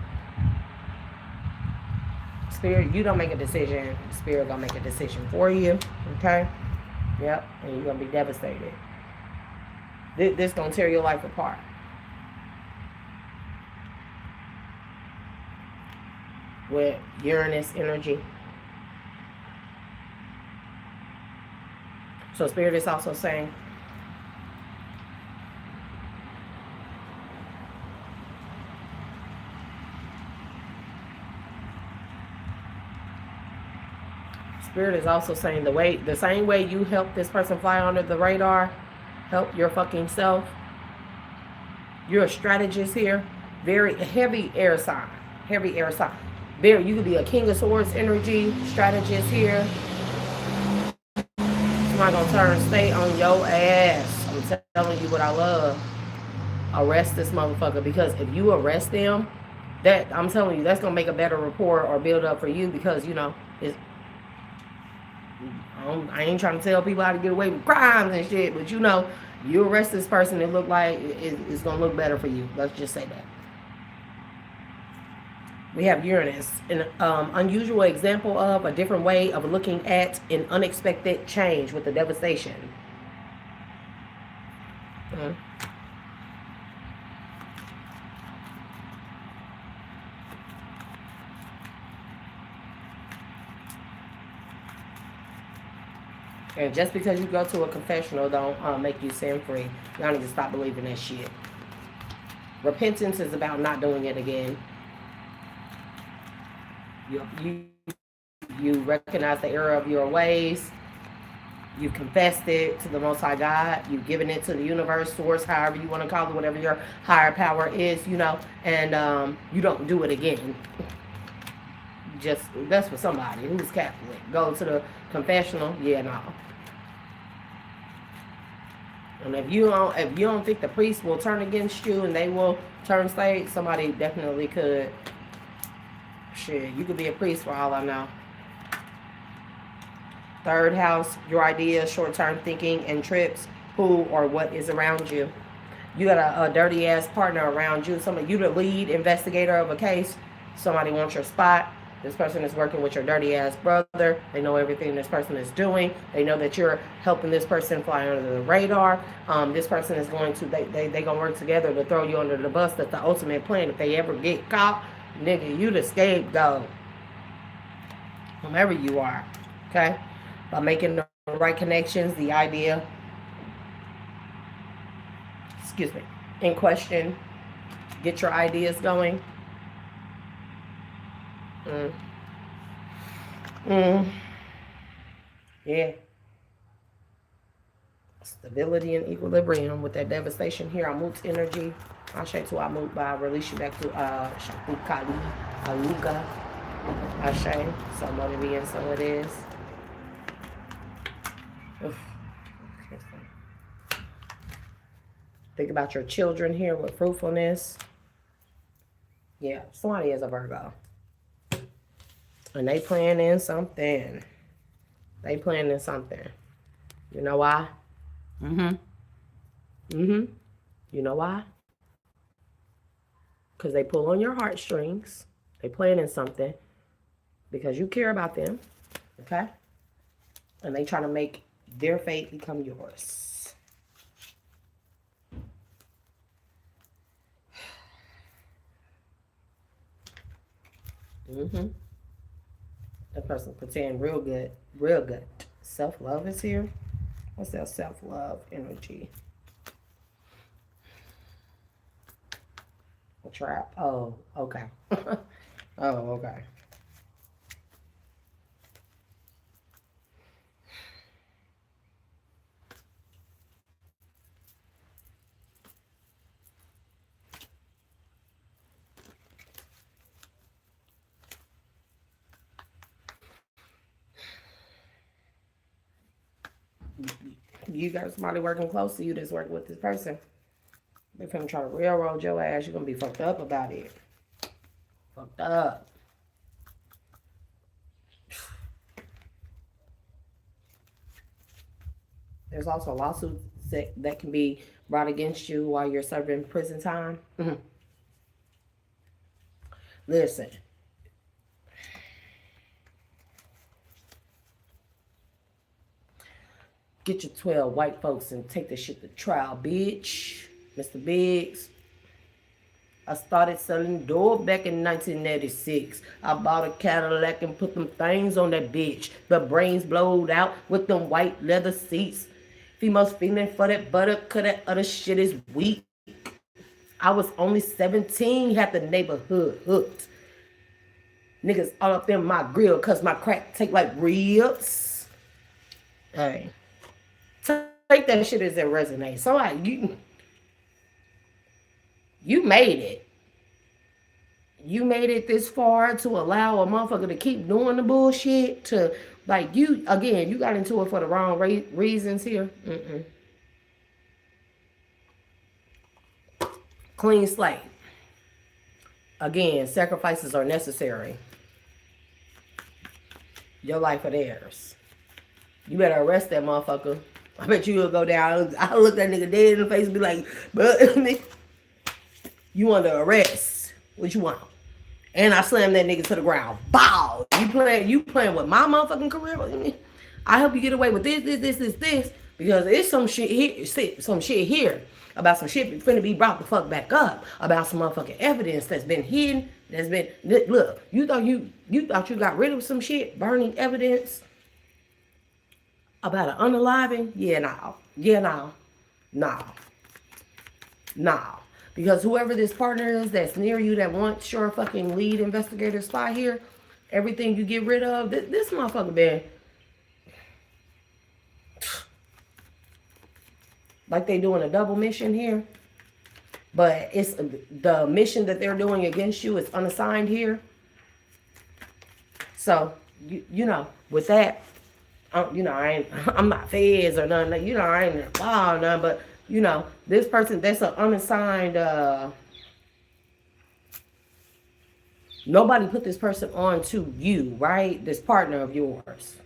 Spirit, you don't make a decision. Spirit gonna make a decision for you. Okay? Yep. And you're gonna be devastated. This gonna tear your life apart. With Uranus energy. So Spirit is also saying, Spirit is also saying the same way you help this person fly under the radar, help your fucking self. You're a strategist here. Very heavy air sign. Heavy air sign. You could be a King of Swords energy strategist here. Somebody gonna turn state on your ass. I'm telling you what I love. Arrest this motherfucker, because if you arrest them, that I'm telling you, that's gonna make a better rapport or build up for you, because you know I ain't trying to tell people how to get away with crimes and shit, but you know, you arrest this person, it look like it's gonna look better for you. Let's just say that. We have Uranus, an unusual example of a different way of looking at an unexpected change with the devastation. And just because you go to a confessional don't make you sin free. Y'all need to stop believing that shit. Repentance is about not doing it again. You recognize the error of your ways. You confessed it to the Most High God. You've given it to the universe, source, however you want to call it, whatever your higher power is, you know, and you don't do it again. Just, that's for somebody who's Catholic. Go to the confessional, yeah, no. And if you don't think the priest will turn against you and they will turn state, somebody definitely could. Shit, you could be a priest for all I know. Third house, your ideas, short-term thinking, and trips, who or what is around you. You got a dirty ass partner around you. You the lead investigator of a case. Somebody wants your spot. This person is working with your dirty ass brother. They know everything this person is doing. They know that you're helping this person fly under the radar. This person is going to, they gonna work together to throw you under the bus. That's the ultimate plan. If they ever get caught, nigga, you the scapegoat. Whomever you are, okay? By making the right connections, the idea, in question, get your ideas going. Yeah. Stability and equilibrium with that devastation here. Amut's energy. Ashe to Amut by release you back to Shakti Kali, Aluga. Ashe. So let it be and so it is. Think about your children here with fruitfulness. Yeah, somebody is a Virgo. And they planning something. They planning something. You know why? You know why? Because they pull on your heartstrings. They planning something. Because you care about them. Okay? And they try to make their fate become yours. Mm-hmm. That person pretend real good. Real good. Self-love is here. What's that self-love energy? A trap. Oh, okay. Oh, okay. You got somebody working close to you that's working with this person. They're gonna try to railroad your ass. You're gonna be fucked up about it. Fucked up. There's also lawsuits that can be brought against you while you're serving prison time. Listen, get your 12 white folks and take this shit to trial, bitch. Mr. Biggs. I started selling dope back in 1986. I bought a Cadillac and put them things on that bitch. The brains blowed out with them white leather seats. Females feeling for that butter, cause that other shit is weak. I was only 17, had the neighborhood hooked. Niggas all up in my grill cause my crack take like ribs. Hey. Take that shit as it resonates. So you made it. You made it this far to allow a motherfucker to keep doing the bullshit. To like you again, you got into it for the wrong reasons here. Clean slate. Again, sacrifices are necessary. Your life or theirs. You better arrest that motherfucker. I bet you will go down. I'll look that nigga dead in the face and be like, but you want the arrest. What you want? And I slam that nigga to the ground. Bow. You playing with my motherfucking career? I help you get away with this. Because it's some shit here about some shit finna be brought the fuck back up. About some motherfucking evidence that's been hidden. That's been, look, you thought you got rid of some shit, burning evidence about an unaliving? Yeah, no. Because whoever this partner is that's near you that wants your fucking lead investigator spy here, everything you get rid of, this motherfucker been like they doing a double mission here. But it's the mission that they're doing against you is unassigned here. So, you know, with that, I'm not feds or nothing. I ain't involved or nothing. But, this person, that's an unassigned, nobody put this person on to you, right? This partner of yours.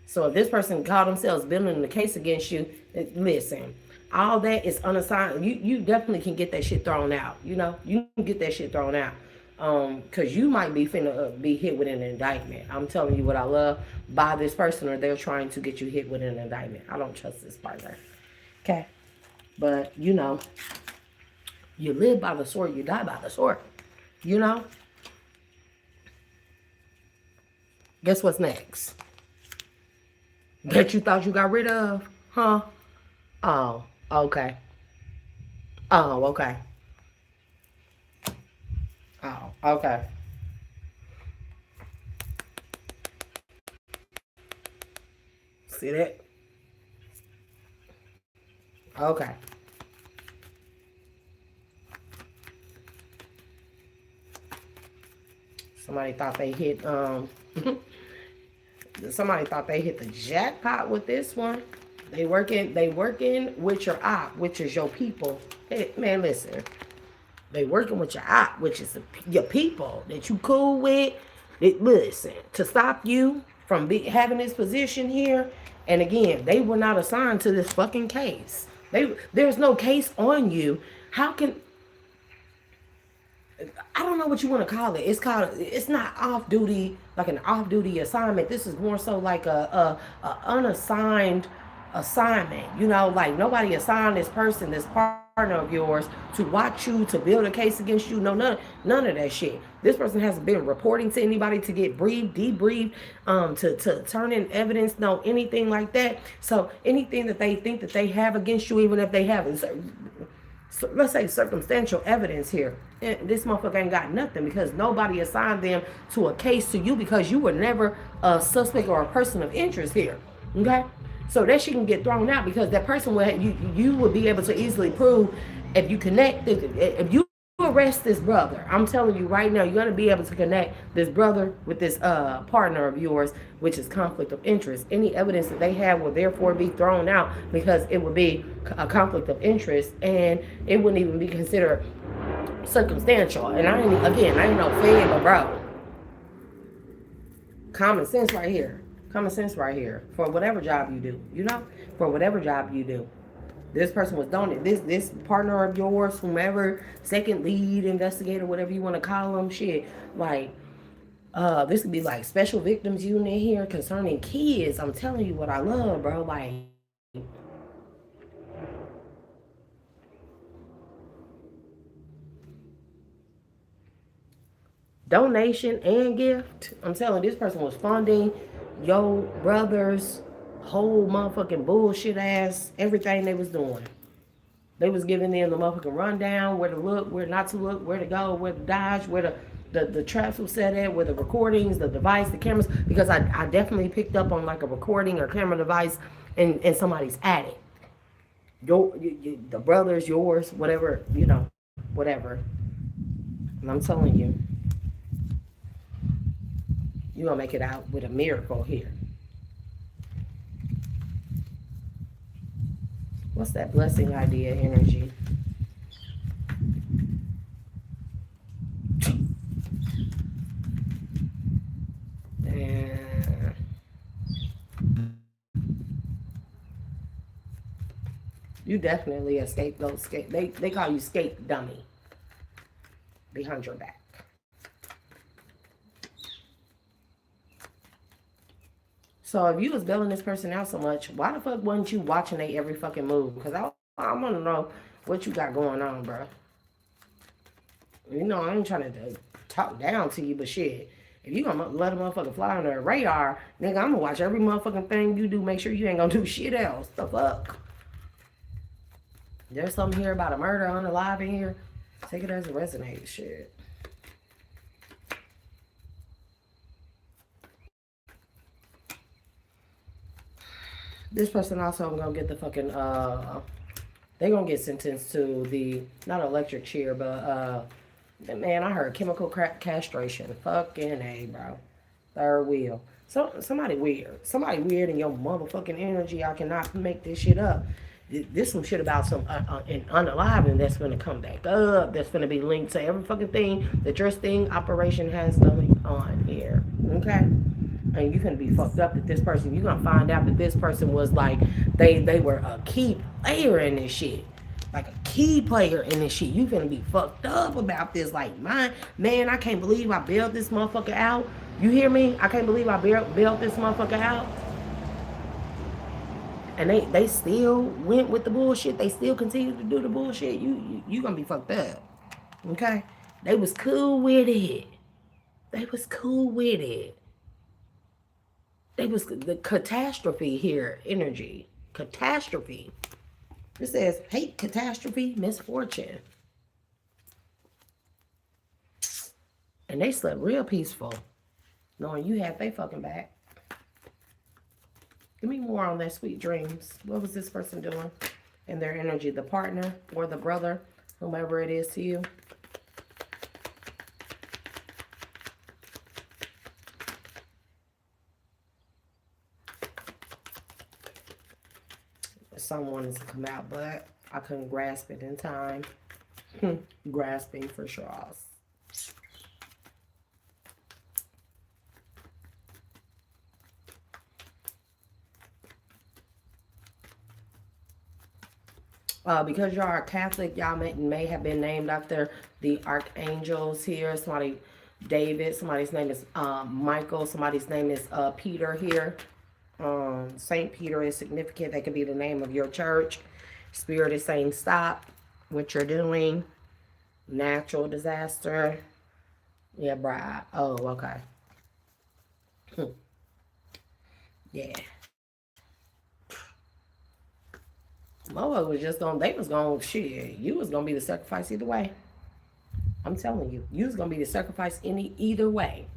So if this person called themselves building the case against you, listen, all that is unassigned. You definitely can get that shit thrown out. You can get that shit thrown out. Because you might be finna be hit with an indictment. I'm telling you what I love by this person, or they're trying to get you hit with an indictment. I don't trust this partner. Okay? But, you live by the sword, you die by the sword. Guess what's next? That you thought you got rid of? Huh? Oh, okay. Oh, okay. Oh, okay. See that? Okay. Somebody thought they hit somebody thought they hit the jackpot with this one. They working with your op, which is your people. Hey, man, listen. They working with your op, which is your people that you cool with. Listen, to stop you from having this position here. And again, they were not assigned to this fucking case. There's no case on you. How can... I don't know what you want to call it. It's not off duty, like an off duty assignment. This is more so like a unassigned assignment. Like nobody assigned this person this part of yours to watch you, to build a case against you. No, none of that shit. This person hasn't been reporting to anybody to get briefed, debriefed, to turn in evidence, no, anything like that. So anything that they think that they have against you, even if they haven't, so let's say circumstantial evidence here. This motherfucker ain't got nothing because nobody assigned them to a case to you because you were never a suspect or a person of interest here. Okay? So that shit can get thrown out because that person will you would be able to easily prove if you connect if you arrest this brother. I'm telling you right now, you're gonna be able to connect this brother with this partner of yours, which is conflict of interest. Any evidence that they have will therefore be thrown out because it would be a conflict of interest and it wouldn't even be considered circumstantial. And I ain't no fan, but bro, common sense right here. Common sense right here. For whatever job you do, for whatever job you do. This person was donated. This partner of yours, whomever, second lead investigator, whatever you want to call them, shit. Like, this could be like special victims unit here concerning kids. I'm telling you what I love, bro. Like, donation and gift. I'm telling you, this person was funding your brother's whole motherfucking bullshit ass everything they was doing. They was giving them the motherfucking rundown, where to look, where not to look, where to go, where to dodge, where the traps were set at, where the recordings, the device, the cameras, because I definitely picked up on like a recording or camera device in somebody's attic. The brother's, yours, whatever, whatever. And I'm telling you, you're going to make it out with a miracle here. What's that blessing idea energy? And you definitely a scapegoat. They call you scape dummy behind your back. So if you was bailing this person out so much, why the fuck wasn't you watching they every fucking move? Because I want to know what you got going on, bro. I ain't trying to talk down to you, but shit, if you gonna let a motherfucker fly on the radar, nigga, I'm gonna watch every motherfucking thing you do. Make sure you ain't gonna do shit else. The fuck? There's something here about a murder unalive in here. Take it as it resonates, shit. This person also gonna get the fucking they gonna get sentenced to the not electric chair, but man, I heard chemical castration. Fucking A, bro. Third wheel. So somebody weird in your motherfucking energy. I cannot make this shit up. This some shit about some an unaliving that's gonna come back up. That's gonna be linked to every fucking thing that your sting operation has going on here. Okay. And you can be fucked up that this person, you're gonna find out that this person was like, they were a key player in this shit. Like a key player in this shit. You gonna be fucked up about this. Like, man, I can't believe I bailed this motherfucker out. You hear me? I can't believe I bailed this motherfucker out. And they still went with the bullshit. They still continue to do the bullshit. You gonna be fucked up. Okay? They was cool with it. They was cool with it. They was the catastrophe here, energy. Catastrophe. It says hate, catastrophe, misfortune. And they slept real peaceful, knowing you had they fucking back. Give me more on that sweet dreams. What was this person doing in their energy? The partner or the brother, whomever it is to you. Someone has come out, but I couldn't grasp it in time. Grasping for straws. Because y'all are Catholic, y'all may have been named after the archangels here. Somebody, David. Somebody's name is Michael. Somebody's name is Peter here. Saint Peter is significant. That could be the name of your church. Spirit is saying stop. what you're doing. Natural disaster. Yeah, bribe. Oh, okay. Yeah. Mother was just gonna, they was gonna, shit, you was gonna be the sacrifice either way. I'm telling you, you was gonna be the sacrifice either way.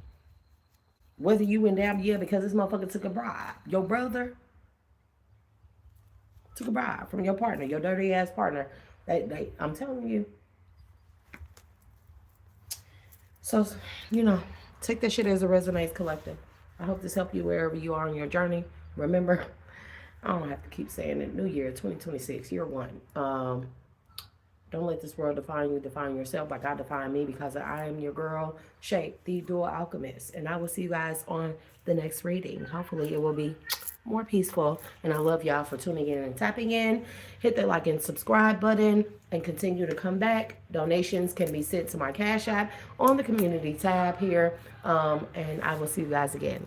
Whether you went down, yeah, because this motherfucker took a bribe. Your brother took a bribe from your partner, your dirty ass partner. I'm telling you. So, take that shit as a resonates collective. I hope this helped you wherever you are on your journey. Remember, I don't have to keep saying it. New year, 2026, year one. Don't let this world define you. Define yourself like I define me, because I am your girl, Shay, the dual alchemist. And I will see you guys on the next reading. Hopefully it will be more peaceful. And I love y'all for tuning in and tapping in. Hit that like and subscribe button and continue to come back. Donations can be sent to my Cash App on the community tab here. And I will see you guys again.